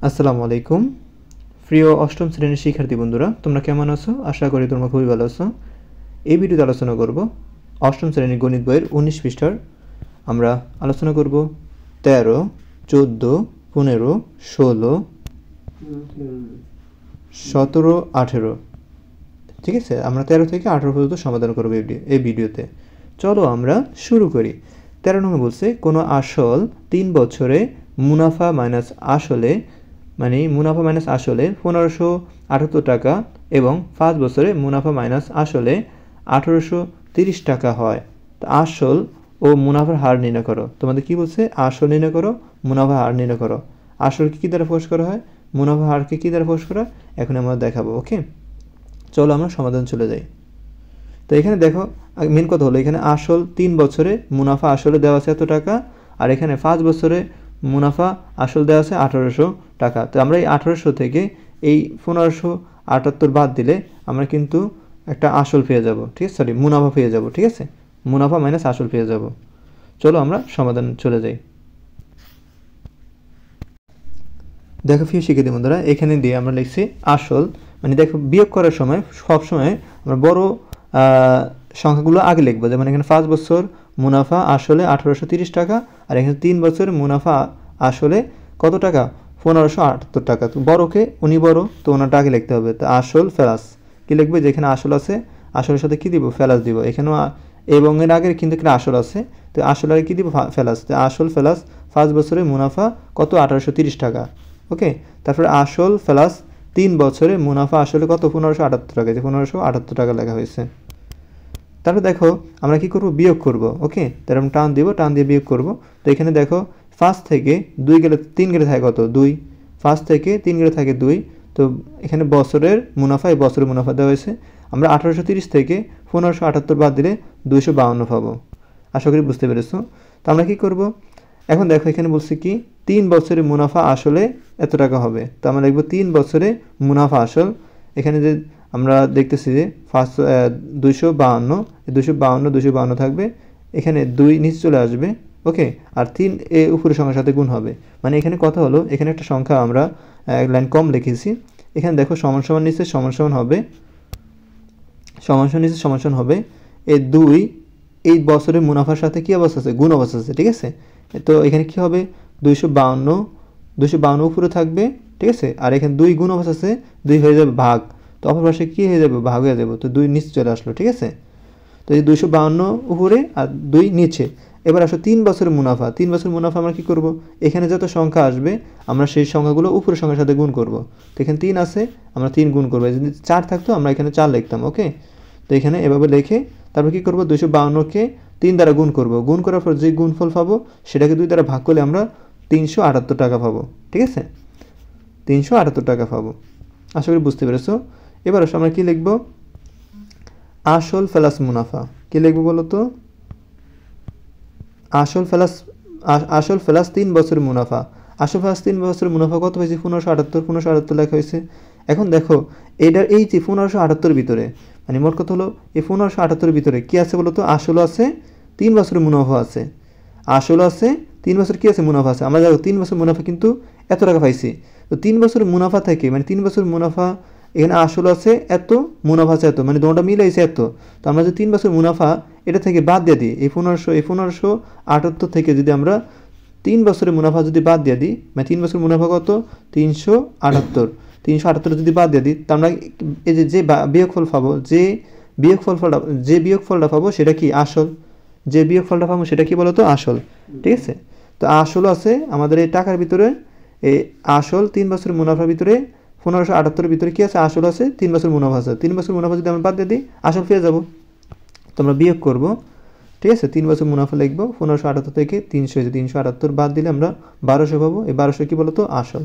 আসসালামু আলাইকুম প্রিয় অষ্টম শ্রেণীর শিক্ষার্থী বন্ধুরা, তোমরা কেমন আছো? আশা করি তোমরা খুবই ভালো আছো। এই ভিডিওতে আলোচনা করব অষ্টম শ্রেণীর গণিত বইয়ের 19 পৃষ্ঠার। আমরা আলোচনা করব 13, 14, 15, 16, 17, 18। ঠিক আছে, আমরা 13 থেকে 18 পর্যন্ত সমাধান করব এই ভিডিওতে। চলো আমরা শুরু করি। 13 নম্বর বলছে, কোনো আসল 3 বছরে মুনাফা মাইনাস আসলে মানে মুনাফা মাইনাস আসলে 1578 টাকা এবং 5 বছরে মুনাফা মাইনাস আসলে 1830 টাকা হয়। তো আসল ও মুনাফার হার নির্ণয় করো। তোমাদের কি বলছে? আসল নির্ণয় করো, মুনাফা হার নির্ণয় করো। আসলকে কী দ্বারা প্রকাশ করা হয়, মুনাফা হারকে কী দ্বারা প্রকাশ করা, এখন আমরা দেখাবো। ওকে, চলো আমরা সমাধান চলে যাই। তো এখানে দেখো, মেন কথা হলো এখানে আসল 3 বছরে মুনাফা আসলে দেওয়া আছে এত টাকা, আর এখানে 5 বছরে মুনাফা আসল দেওয়া আছে 1800 টাকা। তো আমরা এই 1800 থেকে এই 1578 বাদ দিলে আমরা কিন্তু একটা আসল পেয়ে যাব। ঠিক আছে, সরি, মুনাফা পেয়ে যাব। ঠিক আছে, মুনাফা মাইনাস আসল পেয়ে যাব। চলো আমরা সমাধান চলে যাই। দেখো প্রিয় শিক্ষার্থী বন্ধুরা, এখানে দিয়ে আমরা লিখছি আসল, মানে দেখো বিয়োগ করার সময় সবসময় আমরা বড় সংখ্যাগুলো আগে লিখবো। যেমন এখানে 5 বছর মুনাফা আসলে 1830 টাকা, আর এখানে 3 বছর মুনাফা আসলে কত টাকা? 1578 টাকা। তো বড়কে উনি বড়, তো ওনারটা আগে লিখতে হবে। তো আসল ফেলাস কি লিখবে? যেখানে আসল আছে আসলের সাথে কি দিব? ফেলাস দিব। এখানেও এবং এর আগের কিন্তু এখানে আসল আছে, তো আসল আগে কী দিব? ফেলাস। তো আসল ফেলাস 5 বছরে মুনাফা কত? 1830 টাকা। ওকে, তারপরে আসল প্লাস 3 বছরে মুনাফা আসলে কত? 1578 টাকা। যে 1578 টাকা লেখা হয়েছে। তারপরে দেখো আমরা কি করব? বিয়োগ করব। ওকে, তার আমরা টান দিব, টান দিয়ে বিয়োগ করব। তো এখানে দেখো 5 থেকে 2 গেলে 3 গেলে থাকে কত? 2। 5 থেকে 3 গেলে থাকে 2। তো এখানে বছরের মুনাফা, এই বছরের মুনাফা দেওয়া হয়েছে। আমরা 1830 থেকে 1578 বাদ দিলে 252 পাবো। আশা করি বুঝতে পেরেছো। তো আমরা কি করব? এখন দেখো এখানে বলছে কি 3 বছরে মুনাফা আসলে এত টাকা হবে। তো আমরা লিখব 3 বছরে মুনাফা আসল। এখানে যে আমরা দেখতেছি যে 252, 252 থাকবে। এখানে 2 নিচে চলে আসবে। ওকে, আর 3 এ উপরের সংখ্যার সাথে গুণ হবে। মানে এখানে কথা হলো এখানে একটা সংখ্যা আমরা এক লাইন কম লিখেছি। এখানে দেখো সমান সমান নিচে সমান সমান হবে, সমান সমান নিচে সমান সমান হবে। এই 2 এই বছরের মুনাফার সাথে কি অবস্থা আছে? গুণ অবস্থা আছে। ঠিক আছে, তো এখানে কি হবে? 252 উপরে থাকবে। ঠিক আছে, আর এখানে 2 গুণ অবস্থা আছে, 2 হয়ে যাবে ভাগ। তো অপর পাশে কি হয়ে যাবে? ভাগ হয়ে যাবে। তো 2 নিচে চলে আসলো। ঠিক আছে, তো এই 252 উপরে আর 2 নিচে। এবার আসো 3 বছরের মুনাফা। 3 বছরের মুনাফা আমরা কি করব? এখানে যত সংখ্যা আসবে আমরা সেই সংখ্যাগুলো উপরের সংখ্যার সাথে গুণ করব। তো এখানে 3 আছে, আমরা 3 গুণ করব। যদি 4 থাকতো আমরা এখানে 4 লিখতাম। ওকে, তো এখানে এভাবে লিখে তারপর কি করব? 252কে 3 দ্বারা গুণ করব। গুণ করার পর যে গুণফল পাবো সেটাকে 2 দ্বারা ভাগ করলে আমরা 378 টাকা পাবো। ঠিক আছে, 378 টাকা পাবো। আশা করি বুঝতে পেরেছো। এবার আসো আমরা কি লিখব? আসল প্লাস মুনাফা। কি লিখব বলো তো? আসল প্লাস 3 বছরের মুনাফা। আসল প্লাস 3 বছরের মুনাফা কত হয়েছে? 1578 লেখা হয়েছে। এখন দেখো এটার এই যে 1578 ভিতরে, মানে মোট কথা হলো এই 1578 ভিতরে কি আছে বলো তো? আসল আছে, 3 বছরের মুনাফা আছে। আসল আছে, 3 বছর কি আছে? মুনাফা আছে। আমরা দেখো 3 বছর মুনাফা কিন্তু এত টাকা পাইছি। তো 3 বছরের মুনাফা থেকে, মানে 3 বছর মুনাফা, এখানে আসল আছে এত, মুনাফা আছে এত, মানে দুটোটা মিলাইছে এত। তো আমরা যে 3 বছর মুনাফা এটা থেকে বাদ দিয়ে দিই, এই 1578 থেকে যদি আমরা 3 বছরের মুনাফা যদি বাদ দিয়ে দিই, মানে 3 বছর মুনাফা কত? 378 যদি বাদ দিয়ে দিই, তা আমরা এই যে বিয়োগফল পাবো, যে বিয়োগফলটা পাবো সেটা কি? আসল। যে বিয়োগফলটা পাবো সেটা কি বলতো? আসল। ঠিক আছে, তো আসল আছে আমাদের এই টাকার ভিতরে, এই আসল 3 বছরের মুনাফার ভিতরে 1578 ভিতরে কি আছে? আসল আছে, 3 বছর মুনাফা আছে। 3 বছর মুনাফা যদি আমরা বাদ দিয়ে দিই আসল পেয়ে যাবো। তো আমরা বিয়োগ করব। ঠিক আছে, 3 বছর মুনাফা লিখবো। 1578 থেকে 378 বাদ দিলে আমরা 1200 পাবো। এই 1200 কি বলতো? আসল।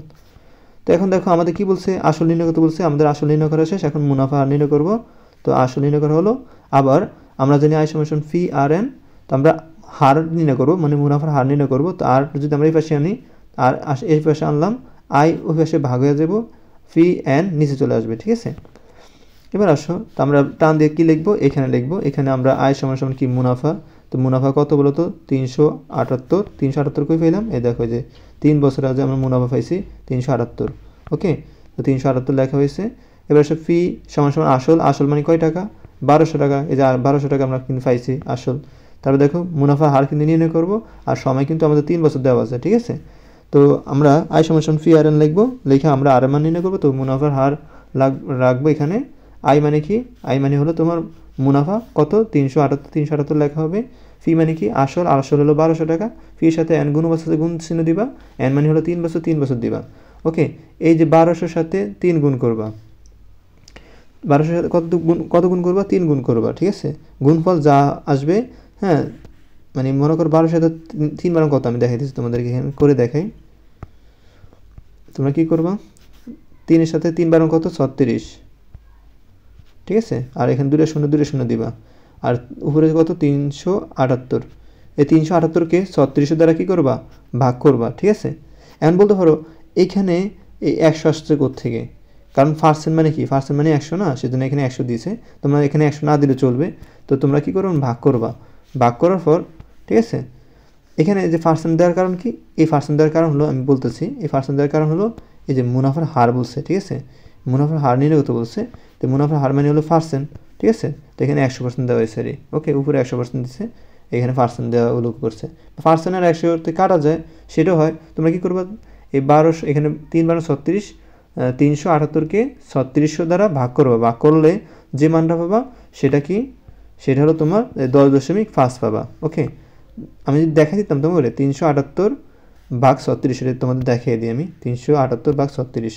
তো এখন দেখো আমাদের কি বলছে? আসল নির্ণয় করতে বলছে। আমাদের আসল নির্ণয় করা শেষ, এখন মুনাফা হার নির্ণয় করব। তো আসল নির্ণয় করা হলো। আবার আমরা জানি আই সমান ফি আর এন, তো আমরা হার নির্ণয় করবো, মানে মুনাফার হার নির্ণয় করবো। তো আর যদি আমরা এই পাশে আনি, আর এই পাশে আনলাম, আই ওই পাশে ভাগ হয়ে যাব, ফি এন নিচে চলে আসবে। ঠিক আছে, এবার আসো, তো আমরা টান দিয়ে কি লিখবো? এখানে লিখবো, এখানে আমরা আই সমান কি? মুনাফা। তো মুনাফা কত বলো তো 378, 378 কই পেলাম, এই দেখো যে 3 বছর আগে আমরা মুনাফা পাইছি 378। ওকে, তো 378 লেখা হয়েছে। এবার আসে ফি সমান সমান আসল, আসল মানে কয় টাকা, 1200 টাকা। এই যে 1200 টাকা আমরা কিন্তু পাইছি আসল। তারপর দেখো মুনাফা হার কিন্তু নির্ণয় করব, আর সময় কিন্তু আমাদের 3 বছর দেওয়া আছে, ঠিক আছে। তো আমরা আই সমান সমান ফি আর এন লিখবো, লিখে আমরা আর এর মান নির্ণয় করবো। তো মুনাফার হার রাখবো এখানে। আই মানে কি, আই মানে হলো তোমার মুনাফা কত 378, 378 লেখা হবে। ফি মানে কি আসল, আসল হলো 1200 টাকা। ফির সাথে এন গুণ বছর গুণ চিহ্ন দিবা, এন মানে হলো 3 বছর, 3 বছর দিবা। ওকে, এই যে 1200 সাথে 3 গুণ করবা, 1200 সাথে কত গুণ করবা, 3 গুণ করবা, ঠিক আছে। গুণফল যা আসবে, হ্যাঁ মানে মনে করো 1200 সাথে 3 বার কত, আমি দেখাই দিচ্ছি তোমাদেরকে, এখানে করে দেখাই। তোমরা কি করবা, 3 এর সাথে 3 বার কত 36, ঠিক আছে। আর এখানে 2 শূন্য 2 শূন্য দিবা, আর উপরে কত 378। এই 378কে 36 দ্বারা কি করবা, ভাগ করবা, ঠিক আছে। এখন বলতে পারো এইখানে এই 100 আসছে কোত্থেকে, কারণ পার্সেন্ট মানে কি, পার্সেন্ট মানে 100 না, সেজন্য এখানে 100 দিয়েছে। তোমরা এখানে 100 না দিলে চলবে। তো তোমরা কি করবে, ভাগ করবা, ভাগ করার পর, ঠিক আছে। এখানে যে পার্সেন্ট দেওয়ার কারণ কি, এই পার্সেন্ট দেওয়ার কারণ হলো, আমি বলতেছি এই পার্সেন্ট দেওয়ার কারণ হলো এই যে মুনাফার হার বলছে, ঠিক আছে। মুনাফার হার নির্ণয় করতে বলছে, তো মুনাফার হার মানে হলো পার্সেন্ট, ঠিক আছে। তো এখানে 100% দেওয়া হয়েছে, ওকে, উপরে 100% দিচ্ছে, এখানে পার্সেন্ট দেওয়া উল্লেখ করছে। পার্সেন্ট আর 100 কাটা যায়, সেটাও হয়। তোমরা কি করবা, এই 1200 এখানে 3 × 36, 378কে 3600 দ্বারা ভাগ করবা, ভাগ করলে যে মানটা পাবা সেটা কি, সেটা হলো তোমার 10.5 পাবা। ওকে, আমি যদি দেখাই দিতাম তোমার 378 ভাগ 36, এটা তোমাদের দেখিয়ে দিই আমি, 378 ভাগ 36।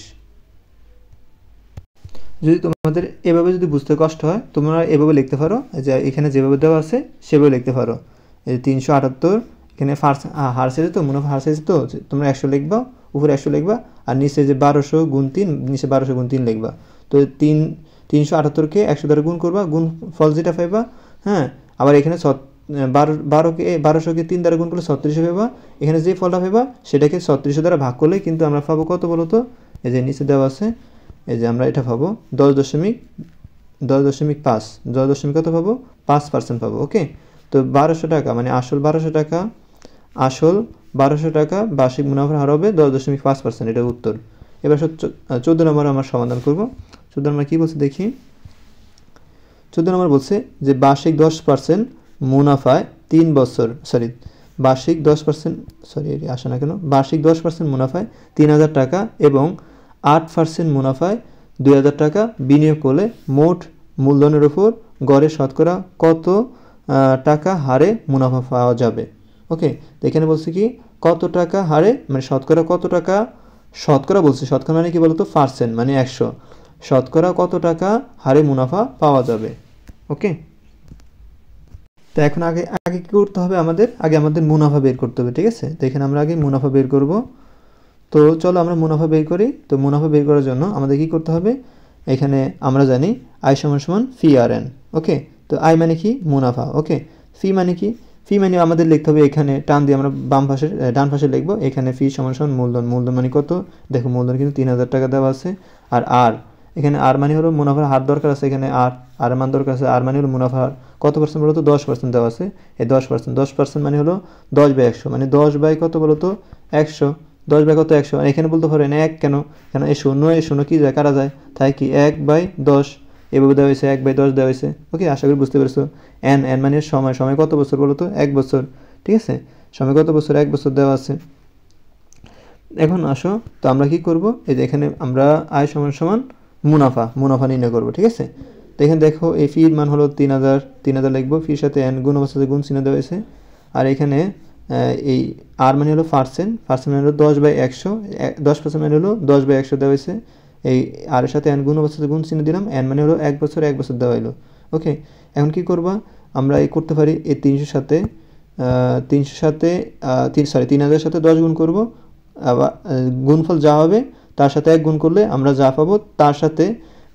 যদি তোমাদের এভাবে যদি বুঝতে কষ্ট হয়, তোমরা এভাবে লিখতে পারো, যে এখানে যেভাবে দেওয়া আছে সেভাবে লিখতে পারো। এই 378 এখানে ফার্স্ট হার সেজে, তো মুনাফা হার সেজে, তো তোমরা 100 লিখবা, উপরে 100 লিখবা, আর নিচে যে 1200 গুণ 3, নিচে 1200 গুণ 3 লিখবা। তো 378কে 100 দ্বারা গুণ করবা, গুণ ফল যেটা পাইবা, হ্যাঁ। আবার এখানে 1200কে 3 দ্বারা গুণ করলে 3600 পাইবা। এখানে যে ফলটা পাইবা সেটাকে 3600 দ্বারা ভাগ করলে কিন্তু আমরা পাবো কত বলো তো, এই যে নিচে দেওয়া আছে, এই যে আমরা এটা পাবো 10.5, 10.5 কত পাবো, 5% পাবো। ওকে, তো 1200 টাকা মানে আসল 1200 টাকা, আসল 1200 টাকা, বার্ষিক মুনাফার হার হবে 10.5%, এটা উত্তর। এবার 14 নম্বর আমার সমাধান করব। 14 নম্বর কী বলছে দেখি। 14 নম্বর বলছে যে বার্ষিক 10% মুনাফায় 3 বছর, বার্ষিক 10%, আসে না কেন, বার্ষিক 10% মুনাফায় 3000 টাকা এবং 8% মুনাফায় 2000 টাকা বিনিয়োগ করলে মোট মূলধনের উপর গড়ে শতকরা কত টাকা হারে মুনাফা পাওয়া যাবে। ওকে, তো এখানে বলছে কি কত টাকা হারে, মানে শতকরা কত টাকা, শতকরা বলছে, শতকরা মানে কি বলতো পার্সেন্ট মানে 100, শতকরা কত টাকা হারে মুনাফা পাওয়া যাবে। ওকে, তো এখন আগে কি করতে হবে, আমাদের মুনাফা বের করতে হবে, ঠিক আছে। তো এখানে আমরা আগে মুনাফা বের করব। তো চলো আমরা মুনাফা বের করি। তো মুনাফা বের করার জন্য আমাদের কি করতে হবে, এখানে আমরা জানি আই সমান সমান ফি আর এন। ওকে, তো আই মানে কি মুনাফা, ওকে। ফি মানে কি, ফি মানে আমাদের লিখতে হবে, এখানে টান দিয়ে আমরা ডান পাশে লিখবো, এখানে ফি সমান সমান মূলধন, মূলধন মানে কত, দেখো মূলধন কিন্তু 3000 টাকা দেওয়া আছে। আর এখানে আর মানে হলো মুনাফার হার দরকার আছে, এখানে আর মান দরকার আছে, আর মানে হলো মুনাফার কত পার্সেন্ট বলো তো, 10% দেওয়া আছে। এই 10% মানে হলো 10/100, মানে 10 কত বলো তো 100, 10 কত 100। আর এখানে বলতে পারেন 1 কেন, এই শূন্য কি যায়, কারা যায়, তাই কি 1/10 এভাবে দেওয়া হয়েছে, 1/10 দেওয়া হয়েছে। ওকে, আশা করি বুঝতে পেরেছো। এন মানে সময় কত বছর বলো তো, 1 বছর, ঠিক আছে। সময় কত বছর, 1 বছর দেওয়া আছে। এখন আসো, তো আমরা কি করব, এই যে এখানে আমরা আয় সমান সমান মুনাফা নির্ণয় করব, ঠিক আছে। তো এখানে দেখো এই ফির মান হলো 3000 লিখবো, ফির সাথে এন গুণ অবস্থাতে গুণ চিহ্ন দেওয়া হয়েছে। আর এখানে এই আর মানে হলো পার্সেন্ট মানে হলো 10/100, 10% মানে হলো 10/100 দেওয়া হয়েছে। এই আর এর সাথে এন গুণ অবস্থাতে গুণ চিহ্ন দিলাম, এন মানে হলো 1 বছর দেওয়া হলো। ওকে, এখন কি করবা, আমরা এই করতে পারি এই 3000 সাথে 3000 সাথে 10 গুণ করব, আবার গুণফল যা হবে তার সাথে 1 গুণ করলে আমরা যা পাবো তার সাথে,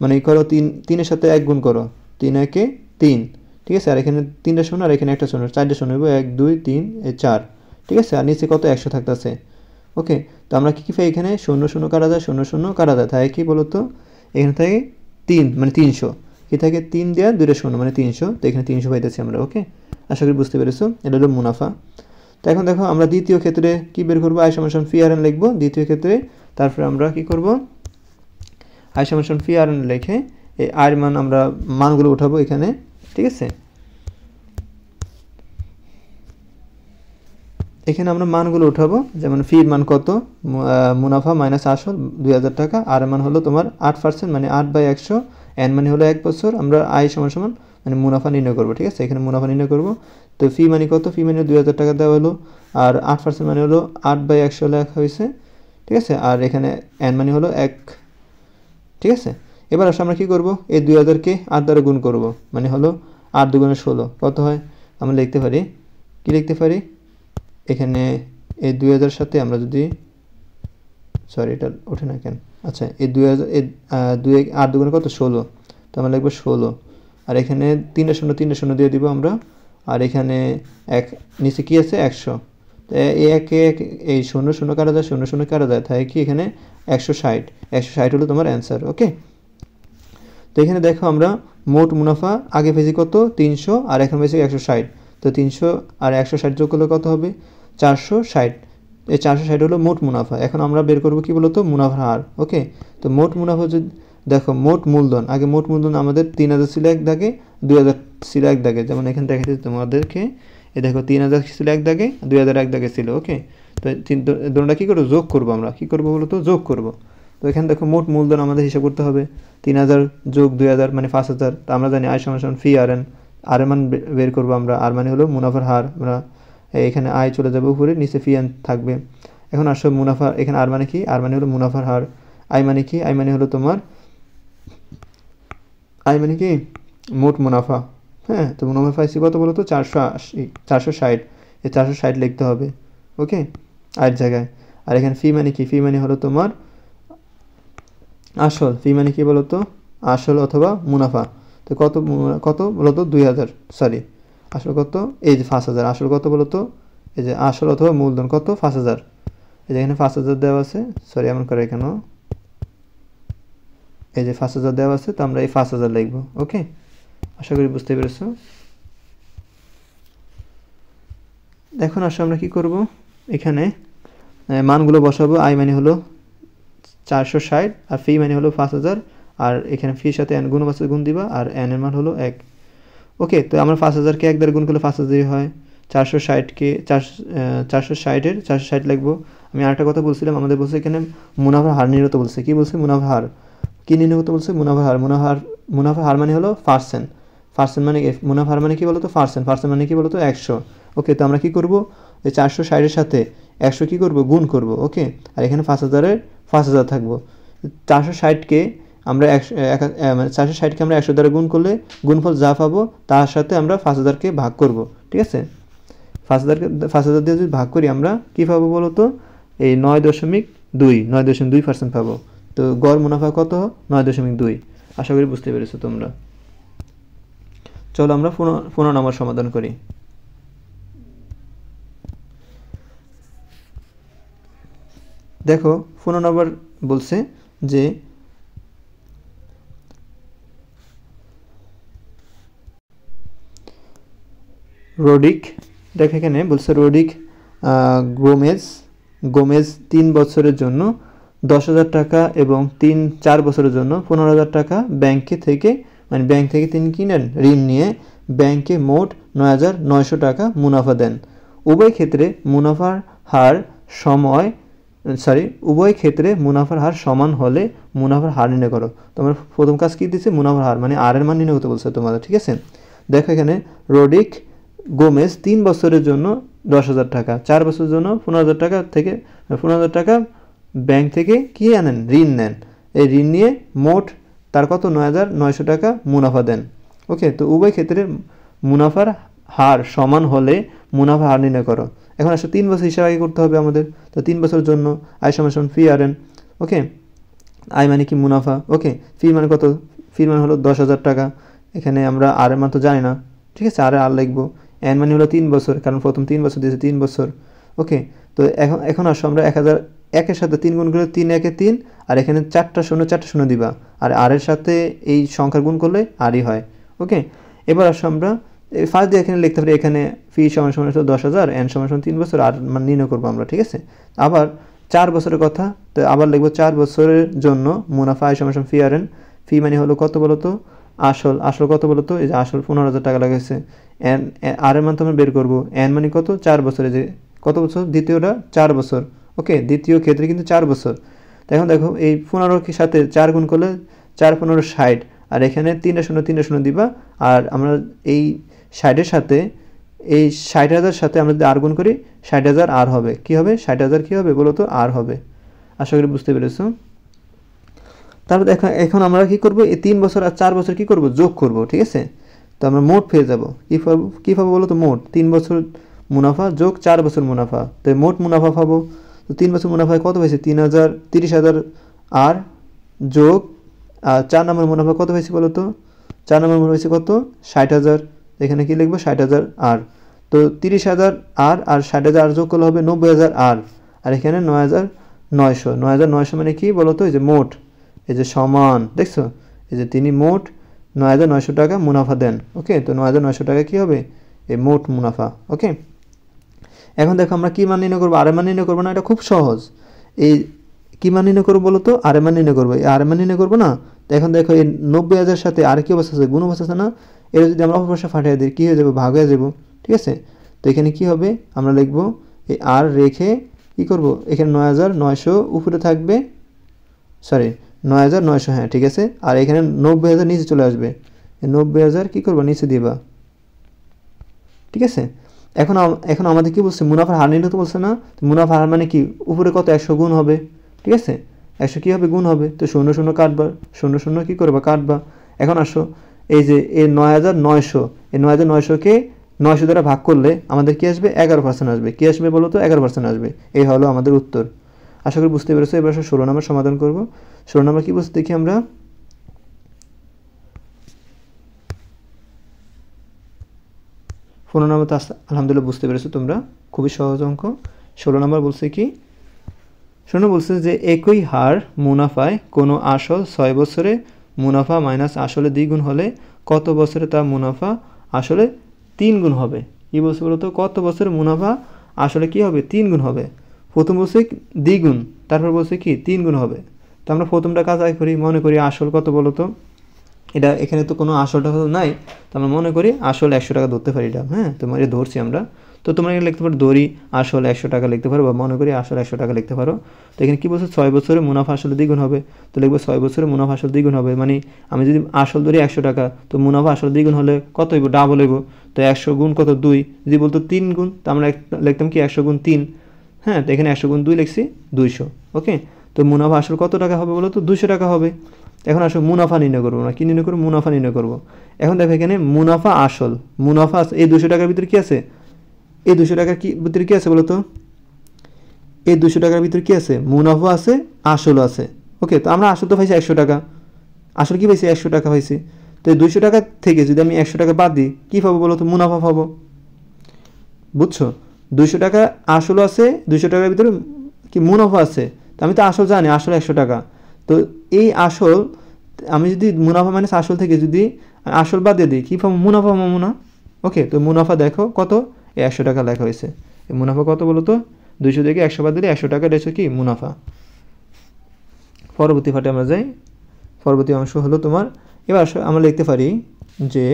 মানে এই করো 3 সাথে 1 গুণ করো, 3 একে 3, ঠিক আছে। আর এখানে 3টা শূন্য, আর এখানে একটা শূন্য, 4টা শূন্য হইব, 1 2 3 4, ঠিক আছে। আর নিচে কত 100 থাকতেছে। ওকে, তো আমরা কি পাই, এখানে 0 কাটা যায়, 0 কাটা যায়, তাই কি বলতো, এখানে থাকে 3 মানে 300, কি থাকে 3 দেওয়া 2টা শূন্য মানে 300, তো এখানে 300 পাইতেছি আমরা। ওকে, আশা করি বুঝতে পেরেছো, এটা হলো মুনাফা। তো এখন দেখো আমরা দ্বিতীয় ক্ষেত্রে কি বের করবো, আয় সমান ফি আর এন লিখবো দ্বিতীয় ক্ষেত্রে। তারপরে আমরা কি করব, আয় সমান ফি আর এন লিখে এই আয়ের মান আমরা মানগুলো উঠাবো এখানে, ঠিক আছে। এখানে আমরা মানগুলো উঠাবো, যেমন ফির মান কত, মুনাফা মাইনাস আসল 2000 টাকা, আর মান হলো তোমার 8% মানে 8/100, এন মানে হলো 1 বছর। আমরা আয় সমান মানে মুনাফা নির্ণয় করবো, ঠিক আছে। এখানে মুনাফা নির্ণয় করবো। তো ফি মানে কত, ফি মানে 2000 টাকা দেওয়া হলো, আর 8% মানে হলো 8/100 লেখা হয়েছে, ঠিক আছে। আর এখানে এন মানে হলো 1, ঠিক আছে। এবার আসলে আমরা কী করবো, এই 2000কে 8 দ্বারা গুণ করব, মানে হলো 8 দুগুণে 16 কত হয়, আমরা লিখতে পারি, কি লিখতে পারি, এখানে এই 2000 সাথে আমরা যদি, সরি এটা ওঠে না কেন, আচ্ছা এই 2000 8 দুগুণে কত 16, তো আমরা লিখবো 16, আর এখানে 3 শূন্য দিয়ে দিব আমরা, আর এখানে এক নিচে কি আছে 100, তো এই একে এই 0 কাটা যায়, 0 কাটা যায়, তাই কি এখানে 160 হলো তোমার অ্যান্সার, ওকে। তো এখানে দেখো আমরা মোট মুনাফা আগে পেয়েছি কত 300, আর এখন পেয়েছি 160, তো 300 আর 160 যোগ করলে কত হবে 460, এই 460 হলো মোট মুনাফা। এখন আমরা বের করবো কি বলতো, মুনাফার হার, ওকে। তো মোট মুনাফা যদি দেখো, মোট মূলধন, আগে মোট মূলধন আমাদের 3000 ছিল এক দাগে, 2000 ছিল এক দাগে, যেমন এখানে দেখাচ্ছি তোমাদেরকে, এই দেখো 3000 ছিল এক দাগে, 2000 এক দাগে ছিল, ওকে। তো দুটোটা কী করবো, যোগ করবো, আমরা কী করবো বলতো, যোগ করবো। তো এখানে দেখো মোট মূলধন আমাদের হিসাব করতে হবে, 3000 যোগ 2000 মানে 5000, তো আমরা জানি আয় সমান ফি আর এন, আর মান বের করবো আমরা, আর মানে হলো মুনাফার হার, আমরা এখানে আয় চলে যাবে উপরে, নিচে ফি এন থাকবে। এখন আসলে মুনাফা, এখানে আর মানে কি, আর মানে হলো মুনাফার হার, আয় মানে কি, আয় মানে হলো তোমার, আয় মানে কি মোট মুনাফা, হ্যাঁ। তো মুনাফা পাইছি কত বলো তো 460, এই 460 লিখতে হবে, ওকে, আয়ের জায়গায়। আর এখানে ফি মানে কি, ফি মানে হলো তোমার আসল, ফি মানে কি বলো তো, আসল অথবা মুনাফা। তো কত বলো তো 2000, সরি আসল কত, এই যে 5000, আসল কত বলো তো, এই যে আসল অথবা মূলধন কত 5000, এই যে এখানে 5000 দেওয়া আছে, সরি এমন করে কেন, এই যে 5000 দেওয়া আছে, তো আমরা এই 5000 লিখবো, ওকে। আশা করি বুঝতে পেরেছো। এখন আসলে আমরা কি করব, এখানে মানগুলো বসাবো, আই মানে হলো 460, আর ফি মানে হলো 5000, আর এখানে ফির সাথে এন গুণবাচক গুণ দিবা, আর এন এর মান হলো 1, ওকে। তো আমরা 5000কে 1 দ্বারা গুণ করলে 5000 হয়, 460কে 460-এর 460 লিখবো। আমি আরেকটা কথা বলছিলাম, আমাদের বলছে এখানে মুনাফার হার নির্ণয় করতে বলছে, কি বলছে, মুনাফার হার কি নির্ণয় করতে বলছে, মুনাফার হার, মুনাফার হার মানে হলো পার্সেন্ট, মানে মুনাফার হার মানে কি বলতো পার্সেন্ট মানে কি বলতো 100, ওকে। তো আমরা কি করব, এই 460-এর সাথে 100 কি করব, গুণ করব, ওকে। আর এখানে 5000-এর 5000 থাকবো, 460কে আমরা 460কে আমরা 100 দ্বারা গুণ করলে গুণফল যা পাবো তার সাথে আমরা 5000কে ভাগ করব, ঠিক আছে। 5000 দিয়ে যদি ভাগ করি আমরা কী পাবো বলো তো, এই 9.2% পাবো। তো গড় মুনাফা কত, 9.2। আশা করি বুঝতে পেরেছো তোমরা। চলো আমরা 15 নম্বর সমাধান করি। দেখো 15 নম্বর বলছে যে রোডিক, দেখো এখানে বলছে রোডিক গোমেজ 3 বছরের জন্য 10,000 টাকা এবং 4 বছরের জন্য 15,000 টাকা ব্যাংক থেকে তিনি কিনেন ঋণ নিয়ে ব্যাংকে মোট 9,900 টাকা মুনাফা দেন। উভয় ক্ষেত্রে মুনাফার হার সমান হলে মুনাফার হার নির্ণয় করো। তোমার প্রথম কাজ কি দিচ্ছে, মুনাফার হার মানে আর এর মান নির্ণয় করতে বলছে তোমাদের, ঠিক আছে। দেখো এখানে রোডিক গোমেজ 3 বছরের জন্য 10,000 টাকা, 4 বছরের জন্য 15,000 টাকা থেকে 15,000 টাকা ব্যাংক থেকে কি আনেন, ঋণ নেন। এই ঋণ নিয়ে মোট তার কত 9,900 টাকা মুনাফা দেন, ওকে। তো উভয় ক্ষেত্রে মুনাফার হার সমান হলে মুনাফা হার নির্ণয় করো। এখন আসলে 3 বছর হিসাব আগে করতে হবে আমাদের। তো 3 বছরের জন্য আয় সমান ফি আর এন, ওকে। আয় মানে কি মুনাফা, ওকে। ফি মানে কত, ফি মানে হলো 10,000 টাকা, এখানে আমরা আর এর মান তো জানি না, ঠিক আছে, আর লিখবো। এন মানে হলো 3 বছর, কারণ প্রথম 3 বছর দিয়েছে 3 বছর, ওকে। তো এখন আসো আমরা 1000 একের সাথে 3 গুণ করলে 3 একে 3, আর এখানে 4টা শূন্য দিবা, আর এর সাথে এই সংখ্যার গুণ করলে আরই হয়, ওকে। এবার আসো আমরা ফার্স্ট দিয়ে এখানে লিখতে পারি এখানে ফি সমান সমান 10,000, এন সমান সমান 3 বছর, আর মান নির্ণয় করবো আমরা, ঠিক আছে। আবার 4 বছরের কথা, তো আবার লিখবো 4 বছরের জন্য মুনাফা আয় সমান সমান ফি আর এন। ফি মানে হলো কত বলো তো, আসল কত বলো তো, এই যে আসল 15,000 টাকা লাগাইছে। এন আর এর মান তো আমরা বের করবো, এন মানে কত 4 বছরে, যে কত বছর, দ্বিতীয়টা 4 বছর, ওকে, দ্বিতীয় ক্ষেত্রে কিন্তু 4 বছর। তো এখন দেখো এই 15 সাথে 4 গুণ করলে 4 15 60, আর এখানে 3 শূন্য দিবা, আর আমরা এই 60-এর সাথে এই 60,000 সাথে আমরা যদি আর গুণ করি 60,000 আর হবে, কি হবে 60,000 কি হবে বলো তো, আর হবে। আশা করি বুঝতে পেরেছো। তারপর দেখো এখন আমরা কি করব, এই 3 বছর আর 4 বছর কি করব, যোগ করব, ঠিক আছে। তো আমরা মোট পেয়ে যাব, কি পাবো বলো তো, মোট 3 বছর মুনাফা যোগ 4 বছর মুনাফা, তো মোট মুনাফা পাবো। তো 3 বছর মুনাফায় কত হয়েছে, 30,000 আর যোগ 4 নম্বর মুনাফা কত হয়েছে বলো তো, 4 নম্বর মুনাফা হয়েছে কত 60,000, এখানে কি লিখবো 60,000 আর, তো 30,000 আর 60,000 যোগ করলে হবে 90,000 আর এখানে 9,900 মানে কি বলো তো, এই যে মোট, এই যে সমান, দেখছো এই যে তিনি মোট 9,900 টাকা মুনাফা দেন, ওকে। তো 9,900 টাকা কি হবে, এই মোট মুনাফা, ওকে। এখন দেখো আমরা কি মান নির্ণয় করবো, আর মান নির্ণয় করবো না, এটা খুব সহজ। এই কি মান নির্ণয় করবো বলো তো, আর মান নির্ণয় করবো, এই আর মান নির্ণয় করবো না। তো এখন দেখো এই 90,000 সাথে আর কি অবস্থা আছে, গুণ অবস্থা আছে না, এটা যদি আমরা অপরপাশে ফাটিয়ে দিই কি হয়ে যাবে, ভাগ হয়ে যাবো, ঠিক আছে। তো এখানে কি হবে, আমরা লিখবো এই আর রেখে কি করব, এখানে 9,900 উপরে থাকবে, সরি 9,900, হ্যাঁ ঠিক আছে, আর এখানে 90,000 নিচে চলে আসবে, 90,000 কি করবো নিচে দিবা, ঠিক আছে। এখন আমাদের কি বলছে, মুনাফার হার নির্ণয় তো বলছে না, মুনাফার হার মানে কি, উপরে কত 100 গুণ হবে, ঠিক আছে, 100 কি হবে গুণ হবে, তো 0 কাটবা, 0 কি করবা কাটবা। এখন আসো এই যে এই 9,900, এই 9,900-কে 900 দ্বারা ভাগ করলে আমাদের কি আসবে, 11% আসবে, কি আসবে বলো তো 11% আসবে, এই হলো আমাদের উত্তর। আশা করি বুঝতে পেরেছো। এবার 16 নম্বর সমাধান করব। 16 নম্বর কি বলছে দেখি আমরা, 15 নম্বর তো আলহামদুলিল্লাহ বুঝতে পেরেছো তোমরা, খুবই সহজ অঙ্ক। 16 নম্বর বলছে কি, 16 বলছে যে একই হার মুনাফায় কোনো আসল 6 বছরে মুনাফা মাইনাস আসলে দ্বিগুণ হলে কত বছরে তা মুনাফা আসলে 3 গুণ হবে। কি বলছে বলো তো, কত বছরে মুনাফা আসলে কি হবে 3 গুণ হবে। প্রথম বলছে দ্বিগুণ, তারপর বলছে কি 3 গুণ হবে। তো আমরা প্রথমটা কাজ করি, মনে করি আসল কত বলো তো, এটা এখানে তো কোনো আসল টাকা নাই, তো আমরা মনে করি আসল 100 টাকা ধরতে পারি, এটা হ্যাঁ তোমার এটা ধরছি আমরা। তো তোমরা এখানে লিখতে পারো দড়ি আসল 100 টাকা লিখতে পারো, বা মনে করি আসল 100 টাকা লিখতে পারো। তো এখানে কী বলছে 6 বছরে মুনাফা আসলে দ্বিগুণ হবে, তো লিখবো 6 বছরে মুনাফা আসলে দ্বিগুণ হবে, মানে আমি যদি আসল ধরি 100 টাকা, তো মুনাফা আসলে দ্বিগুণ হলে কত হইব, ডাবল হইব। তো 100 গুণ কত 2, যদি বলতো 3 গুণ, তো আমরা লিখতাম কি 100 গুণ 3, হ্যাঁ। তো এখানে 100 গুণ 2 লিখছি 200, ওকে। তো মুনাফা আসলে কত টাকা হবে বলো তো, 200 টাকা হবে। এখন আসলে মুনাফা নির্ণয় করবো না, কি নির্ণয় করবো, মুনাফা নির্ণয় করবো। এখন দেখো এখানে মুনাফা আসল, মুনাফা এই 200 টাকার ভিতরে কি আছে, এই 200 টাকার কি ভিতরে কি আছে বলো তো, এই 200 টাকার ভিতরে কি আছে, মুনাফা আছে আসল আছে, ওকে। তো আমরা আসল তো পাইছি 100 টাকা, আসল কি পাইছি 100 টাকা পাইছি। তো এই 200 টাকা থেকে যদি আমি 100 টাকা বাদ দিই কী পাবো বলো তো, মুনাফা পাবো, বুঝছো। 200 টাকা আসল আছে, 200 টাকার ভিতরে কি মুনাফা আছে, তো আমি তো আসল জানি আসল 100 টাকা। তো এই আসল আমি যদি মুনাফা মাইনাস আসল থেকে যদি আসল বাদ দিয়ে দিই কী পাবো, মুনাফা পাবো না, ওকে। তো মুনাফা দেখো কত, এই 100 টাকা লেখা হয়েছে। এই মুনাফা কত বলো তো, 200 থেকে 100 বাদ দিলে 100 টাকা, এটা কি মুনাফা। পরবর্তী পাঠে আমরা যাই, পরবর্তী অংশ হলো তোমার, এবার আমরা লিখতে পারি যে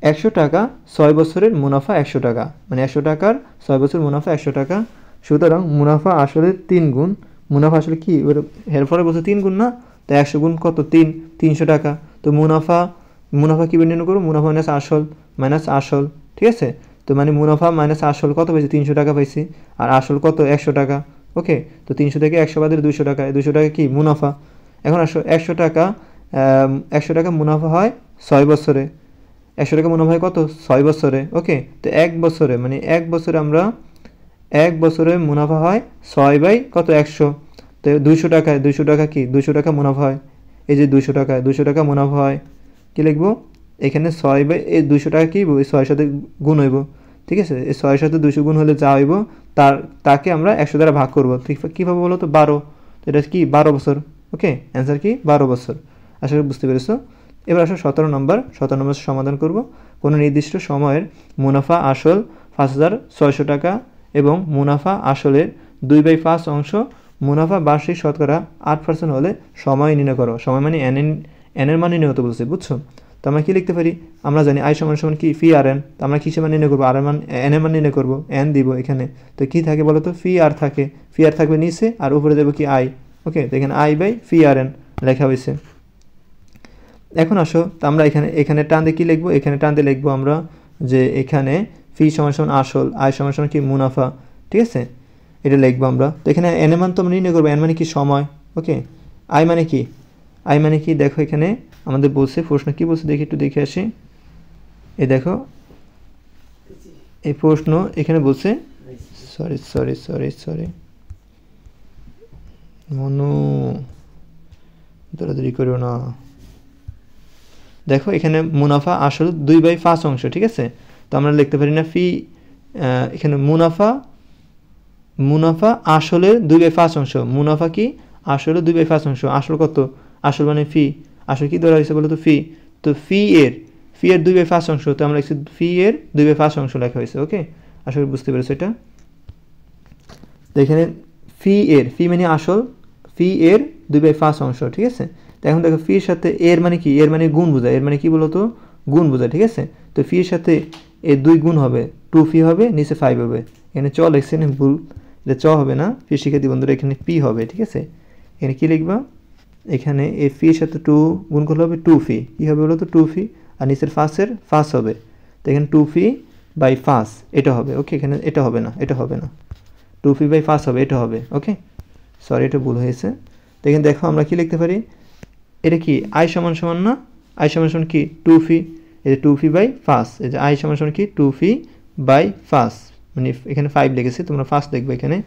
100 টাকা 6 বছরের মুনাফা 100 টাকা, মানে 100 টাকার 6 বছর মুনাফা 100 টাকা, সুতরাং মুনাফা আসলে 3 গুণ, মুনাফা আসলে কি এর পরে বলছে 3 গুণ না, তো 100 গুণ কত 3, 300 টাকা। তো মুনাফা কী নির্ণয় করবো, মুনাফা মাইনাস আসল, ঠিক আছে। তো মানে মুনাফা মাইনাস আসল কত পাইছি, 300 টাকা পাইছি, আর আসল কত 100 টাকা, ওকে। তো 300 থেকে 100 বাদে 200 টাকা, 200 টাকা কি মুনাফা। এখন 100 টাকা 100 টাকা মুনাফা হয় 6 বছরে, 100 টাকা মুনাফা হয় কত 6 বছরে, ওকে। তো 1 বছরে মানে 1 বছরে আমরা 1 বছরে মুনাফা হয় 6 বাই কত 100, তো 200 টাকায় 200 টাকা কি 200 টাকা মুনাফা হয়, এই যে 200 টাকায় 200 টাকা মুনাফা হয়, কী লিখবো এখানে 6 বাই এই 200 টাকা কী এই 6-এর সাথে গুণ হইব, ঠিক আছে। এই 6-এর সাথে 200 গুণ হলে যা হইব তাকে আমরা 100 দ্বারা ভাগ করবো, কীভাবে বলো তো 12, তো এটা কি 12 বছর, ওকে। অ্যান্সার কি 12 বছর। আশা করি বুঝতে পেরেছো। এবার আসো 17 নম্বর সমাধান করব। কোনো নির্দিষ্ট সময়ের মুনাফা আসল 5,600 টাকা এবং মুনাফা আসলের 2/5 অংশ মুনাফা বার্ষিক শতকরা 8% হলে সময় নির্ণয় করো। সময় মানে এন এর মান নির্ণয় হতে বলছে, বুঝছো? তো আমরা কি লিখতে পারি? আমরা জানি আই সমান সমান কি ফি আর এন। তো আমরা কিসের মান নির্ণয় করবো? আর এর মান, এন এর মান নির্ণয় করবো, এন দিব এখানে। তো কি থাকে বলো তো? ফি আর থাকে, ফি আর থাকবে নিচে আর উপরে দেবো কি আই। ওকে, তো এখানে I by phi R N লেখা হয়েছে। এখন আসো, তো আমরা এখানে টান দিয়ে কী লিখবো? এখানে টান দিয়ে লিখবো আমরা যে এখানে ফি সমান সমান আসল, আই সমান সমান কি মুনাফা, ঠিক আছে? এটা লিখবো আমরা। তো এখানে এন এর মান তো আমরা নির্ণয় করবো, এন মানে কি সময়। ওকে, আই মানে কি? আই মানে কি দেখো এখানে আমাদের বলছে, প্রশ্ন কি বলছে দেখি, একটু দেখে আসি। এই দেখো এই প্রশ্ন এখানে বলছে, সরি মনু দৌড়াদৌড়ি করো না। দেখো এখানে মুনাফা আসল 2/5 অংশ, ঠিক আছে? তো আমরা লিখতে পারি না ফি, এখানে মুনাফা আসলের 2/5 অংশ। মুনাফা কি? আসলে 2/5 অংশ। আসল কত? আসল মানে ফি। আসল কি ধরা হয়েছে বলো তো? ফি। তো ফি এর 2/5 অংশ, তো আমরা লিখছি ফি এর 2/5 অংশ লেখা হয়েছে। ওকে, আসলে বুঝতে পেরেছো এটা? তো এখানে ফি মানে আসল, ফি এর 2/5 অংশ, ঠিক আছে? তো এখন দেখো ফির সাথে এর মানে কি? এর মানে গুণ বোঝায়। এর মানে কি বলো তো? গুণ বোঝায়, ঠিক আছে? তো ফির সাথে এর 2 গুণ হবে, 2 ফি হবে, নিচে 5 হবে। এখানে চ লিখছে না, ভুল, এটা চ হবে না। ফি শিক্ষার্থী বন্ধুরা এখানে পি হবে, ঠিক আছে? এখানে কি লিখবা? এখানে এই ফির সাথে 2 গুণ করলে হবে 2 ফি। কী হবে বলো তো? 2 ফি। আর নিচের ফাঁস হবে। তো এখানে 2 ফি বাই ফাঁস এটা হবে। ওকে, এখানে এটা হবে না, 2 ফি বাই ফাঁস হবে, এটা হবে। ওকে, সরি, এটা ভুল হয়েছে। তো এখানে দেখো আমরা কি লিখতে পারি? এটা কি আই সমান সমান না? আই সমান সমান কি? 2 ফি। এই যে 2 ফি বাই ফাঁস, এই যে আই সমান সমান কি? 2 ফি বাই ফাঁস, মানে এখানে 5 লিখেছি, তোমরা ফার্স্ট লিখবে। এখানে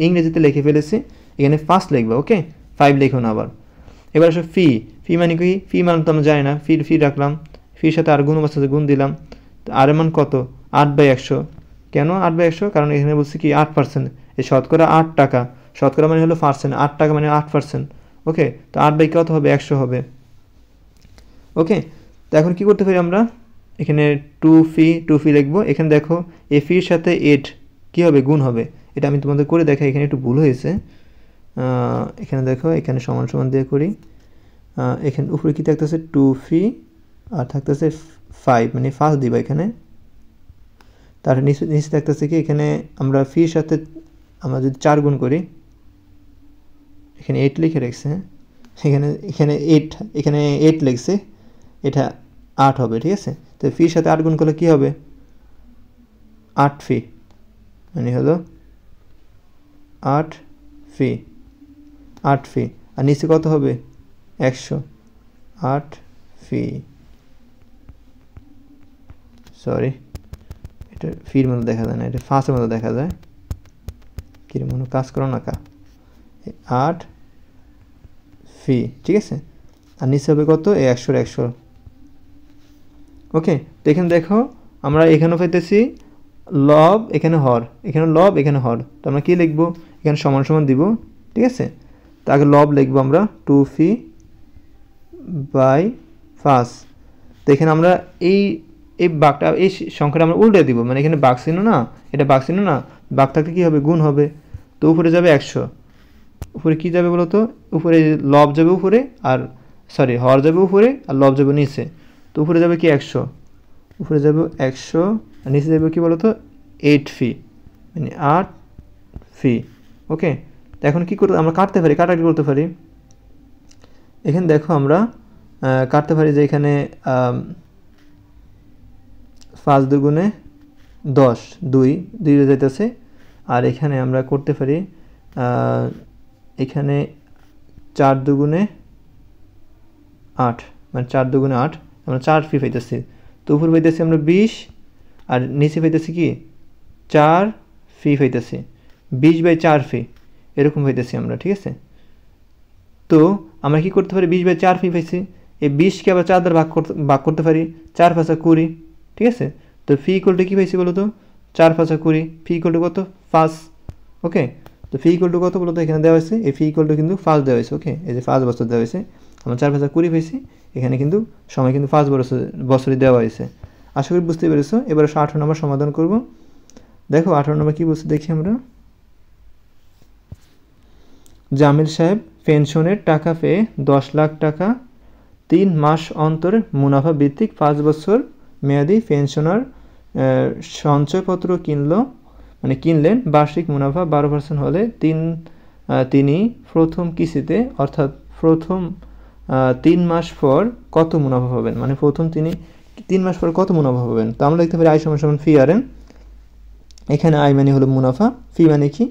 ইংরেজিতে লিখে ফেলেছি, এখানে ফার্স্ট লিখবে। ওকে, 5 লিখো না আবার। এবার আসো ফি মানে কি? ফি মান তো আমরা জানি না, ফি রাখলাম, ফির সাথে আর গুণ অবস্থাতে গুণ দিলাম। তো আর এর মান কত? 8/100। কেন 8/100? কারণ এখানে বলছি কি 8%, এই শতকরা 8 টাকা। শতকরা মানে হলো পার্সেন্ট, 8 টাকা মানে 8%। ওকে, তো 8 বাই কত হবে? 100 হবে। ওকে, তো এখন কি করতে পারি আমরা? এখানে 2 ফি লিখবো। এখানে দেখো এই ফির সাথে 8 কী হবে? গুণ হবে। এটা আমি তোমাদের করে দেখাই, এখানে একটু ভুল হয়েছে। এখানে দেখো, এখানে সমান সমান দিয়ে করি। এখানে উপরে কী থাকতেছে? 2 ফি আর থাকতেছে 5, মানে ফার্স্ট দিবা এখানে। তার নিচে থাকতেছে কি? এখানে আমরা ফির সাথে আমরা যদি 4 গুণ করি, এখানে 8 লিখে রাখছে, এখানে 8 লিখছে, এটা 8 হবে, ঠিক আছে? তো ফির সাথে 8 গুণ করলে কি হবে? 8 ফি, মানে হলো 8 ফি। আর নিচে কত হবে? 100। 8 ফি, সরি, এটা ফির মতো দেখা যায় না, এটা ফাঁসের মতো দেখা যায়। কিরে মনে কাজ করো না কা? 8 ফি, ঠিক আছে? আর নিচে হবে কত? 100। ওকে, তো এখানে দেখো আমরা এখানেও পাইতেছি লব, এখানে হর, এখানে লব, এখানে হর। তো আমরা কী লিখবো? এখানে সমান সমান দিব, ঠিক আছে? তো আগে লব লিখবো আমরা 2 ফি বাই ফাঁস। তো এখানে আমরা এই বাঘটা, এই সংখ্যাটা আমরা উল্টে দিব, মানে এখানে বাঘ চিহ্ন না, এটা বাঘ চিহ্ন না, বাঘ থাকলে কী হবে? গুণ হবে। তো উপরে যাবে 100, উপরে কি যাবে বলো তো? উপরে লব যাবে উপরে, আর সরি হর যাবে উপরে, আর লব যাবে নিচে। তো উপরে যাবে কি? 100, উপরে যাবে 100, আর নিচে যাবে কি বলো তো? 8 ফি, মানে 8 ফি। ওকে, তো এখন কী করতে? আমরা কাটাকাটি করতে পারি। এখানে দেখো আমরা কাটতে পারি যে এখানে 5 দুগুণে 10, 2 যাইতেছে। আর এখানে আমরা করতে পারি এখানে 4 দুগুণে 8, মানে 4 দুগুণে 8, আমরা 4 ফি পাইতেছি। তো উপর পাইতেছি আমরা 20, আর নিচে পাইতেছি কি? 4 ফি পাইতেছি, 20 বাই 4 ফি এরকম পাইতেছি আমরা, ঠিক আছে? তো আমরা কি করতে পারি? 20 বাই 4 ফি পাইছি, এই 20কে আবার 4 দ্বারা ভাগ করতে পারি। 4 5 20, ঠিক আছে? তো ফি ইকুয়াল টু কী পাইছি বলো তো? 4 5 20, ফি ইকুয়াল টু কত? 5। ওকে, তো ফি ইকুয়াল টু কত বলো তো? এখানে দেওয়া হয়েছে এই ফি ইকুয়াল টু কিন্তু 5 দেওয়া হয়েছে। ওকে, এই যে 5 বছর দেওয়া হয়েছে। আমরা 4 5 20 পেয়েছি, এখানে কিন্তু সময় কিন্তু 5 বছরই দেওয়া হয়েছে। আশা করি বুঝতে পেরেছো। এবার 18 নম্বর সমাধান করব। দেখো 18 নম্বর কী বলছে দেখি আমরা। জামিল সাহেব পেনশনের টাকা পেয়ে 10 লাখ টাকা 3 মাস অন্তর মুনাফা ভিত্তিক 5 বছর মেয়াদি পেনশনার সঞ্চয়পত্র কিনলেন। বার্ষিক মুনাফা 12% হলে তিনি প্রথম কিস্তিতে অর্থাৎ প্রথম 3 মাস পর কত মুনাফা পাবেন, মানে প্রথম তিনি 3 মাস পর কত মুনাফা পাবেন। তো আমরা লিখতে পারি আই সমান ফি আর এন। এখানে আই মানে হলো মুনাফা, ফি মানে কি,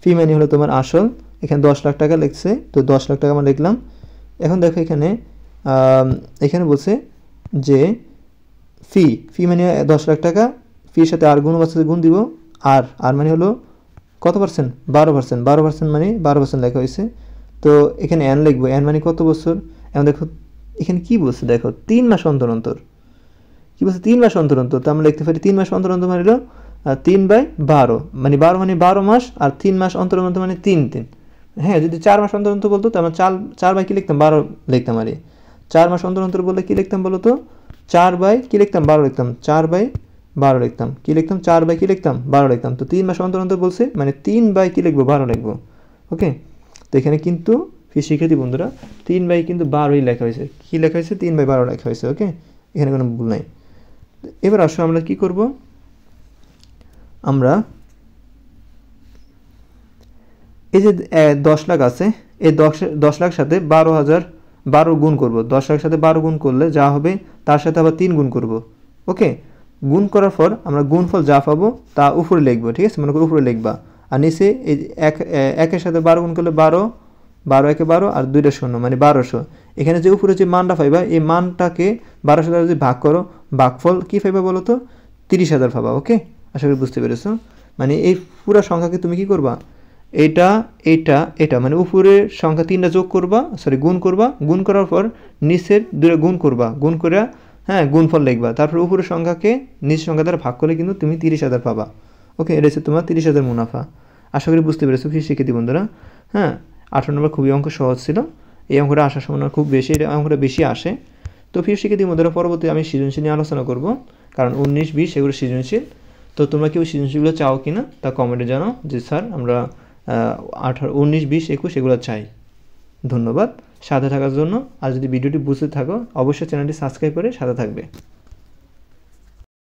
ফি মানে হলো তোমার আসল। এখানে 10 লাখ টাকা লিখছে, তো 10 লাখ টাকা আমরা লিখলাম। এখন দেখো এখানে বলছে যে ফি মানে 10 লাখ টাকা, ফির সাথে আর গুণ আছে, গুণ দিব আর মানে হলো কত পার্সেন্ট, 12% মানে 12% লেখা হয়েছে। তো এখানে এন লিখবো, এন মানে কত বছর। এখন দেখো এখানে কি বলছে, দেখো 3 মাস অন্তর অন্তর কি বলছে, 3 মাস অন্তর অন্তর। তো আমরা লিখতে পারি 3 মাস অন্তর অন্তর মানে হলো 3/12, মানে 12 মানে 12 মাস, আর 3 মাস অন্তর অন্তর মানে 3। হ্যাঁ, যদি 4 মাস অন্তর অন্তর বলতো তো আমরা 4 বাই কি লিখতাম, 12 লিখতাম। আর 4 মাস অন্তর অন্তর বললে কি লিখতাম বলো তো, 4 বাই কি লিখতাম, 12 লিখতাম, 4/12 লিখতাম, কি লিখতাম, 4 বাই কি লিখতাম, 12 লিখতাম। তো 3 মাস অন্তর অন্তর বলছে মানে 3 বাই কি লিখবো, 12 লিখবো। ওকে, তো এখানে কিন্তু শিক্ষার্থী বন্ধুরা 3 বাই কিন্তু 12ই লেখা হয়েছে, কি লেখা হয়েছে, 3/12 লেখা হয়েছে। ওকে, এখানে কোনো ভুল নাই। এবার আসো আমরা কি করব, আমরা এই যে 10 লাখ আছে, এই 10 লাখ সাথে 12 গুণ করব। 10 লাখ সাথে 12 গুণ করলে যা হবে তার সাথে আবার 3 গুণ করব। ওকে, গুণ করার পর আমরা গুণফল যা পাবো তা উপরে লিখবো, ঠিক আছে, মনে করো উপরে লিখবা। আর নিচে এই একের সাথে 12 গুণ করলে 12 একে 12 আর 2টা 0 মানে 1200। এখানে যে উপরে যে মানটা পাইবা, এই মানটাকে 1200 দ্বারা যদি ভাগ করো, ভাগফল কি পাইবা বলো তো, 30,000 পাবা। ওকে, আশা করি বুঝতে পেরেছো। মানে এই পুরো সংখ্যাকে তুমি কি করবা, এটা মানে উপরের সংখ্যা 3টা যোগ করবা, গুণ করবা, গুণ করার পর নিচের 2টা গুণ করবা, গুণ করে হ্যাঁ গুণফল লিখবা, তারপর উপরের সংখ্যাকে নিচের সংখ্যা দ্বারা ভাগ করলে কিন্তু তুমি 30,000 পাবা। ওকে, এটা হচ্ছে তোমার 30,000 মুনাফা। আশা করি বুঝতে পেরেছো প্রিয় শিক্ষার্থী বন্ধুরা। হ্যাঁ, 18 নম্বর খুবই অঙ্ক সহজ ছিল, এই অঙ্কটা আসার সম্ভাবনা খুব বেশি, এই অঙ্কটা বেশি আসে। তো প্রিয় শিক্ষার্থী বন্ধুরা, পরবর্তী আমি সৃজনশীল নিয়ে আলোচনা করব, কারণ 19, 20 এগুলো সৃজনশীল। তো তোমরা কেউ সৃজনশীলগুলো চাও কিনা তা কমেন্টে জানাও যে স্যার আমরা 18, 19, 20, 21 এগুলো চাই। ধন্যবাদ সাথে থাকার জন্য। আর যদি ভিডিওটি বুঝতে থাকো অবশ্যই চ্যানেলটি সাবস্ক্রাইব করে সাথে থাকবে।